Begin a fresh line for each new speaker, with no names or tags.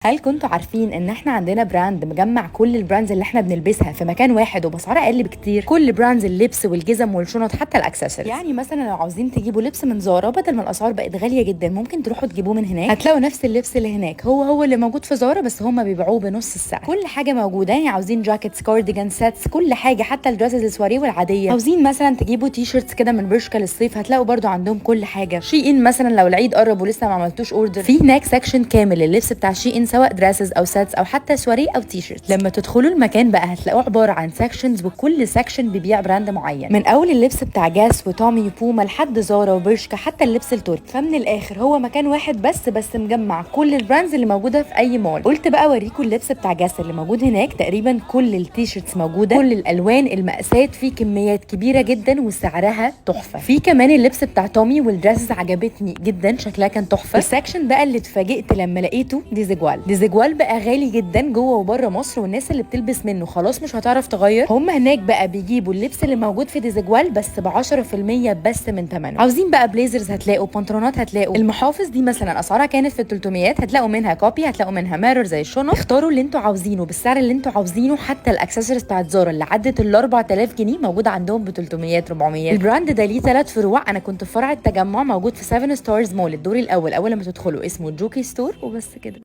هل كنتوا عارفين ان احنا عندنا براند مجمع كل البراندز اللي احنا بنلبسها في مكان واحد وباسعار اقل بكتير؟ كل براندز اللبس والجزم والشنط حتى الاكسسوارز. يعني مثلا لو عاوزين تجيبوا لبس من زارا، بدل ما الاسعار بقت غاليه جدا ممكن تروحوا تجيبوه من هناك، هتلاقوا نفس اللبس اللي هناك هو اللي موجود في زارا، بس هم بيبيعوه بنص السعر. كل حاجه موجوده، يعني عاوزين جاكيتس، كارديجان، ساتس، كل حاجه، حتى الدريسز السواريه والعاديه. عاوزين مثلا تجيبوا تي شيرتس كده من برشكا للصيف، هتلاقوا برضو عندهم كل حاجه. شي ان مثلا لو العيد قرب ولسه ما عملتوش اوردر، في هناك سكشن كامل لللبس بتاع شي ان، سواء دريسز او ساتس او حتى سواري او تي شيرت. لما تدخلوا المكان بقى هتلاقوه عباره عن سكشنز، وكل سكشن بيبيع براند معين، من اول اللبس بتاع جاس وتومي وبوما لحد زارا وبرشكا، حتى اللبس التركي. فمن الاخر هو مكان واحد بس مجمع كل البراندز اللي موجوده في اي مول. قلت بقى اوريكم اللبس بتاع جاس اللي موجود هناك، تقريبا كل التي شيرتس موجوده، كل الالوان، المقاسات، في كميات كبيره جدا وسعرها تحفه. في كمان اللبس بتاع تومي والدريسز عجبتني جدا، شكلها كان تحفه. السكشن بقى اللي اتفاجئت لما لقيته ديزيجوال بقى غالي جدا جوه وبره مصر، والناس اللي بتلبس منه خلاص مش هتعرف تغير. هم هناك بقى بيجيبوا اللبس اللي موجود في ديزيجوال بس ب 10% بس من ثمنه. عاوزين بقى بليزرز هتلاقوا، بنطلونات هتلاقوا. المحافظ دي مثلا اسعارها كانت في 300، هتلاقوا منها كوبي، هتلاقوا منها ميرور زي الشنط. اختاروا اللي انتوا عاوزينه بالسعر اللي انتوا عاوزينه. حتى الاكسسوارز بتاعت زارا اللي عدت ال 4000 جنيه موجوده عندهم ب 300 400. البراند ده ليه 3 فروع، انا كنت في فرع التجمع موجود في 7 ستارز مول الدور الاول، اول ما تدخلوا اسمه جوكي ستور، وبس كده.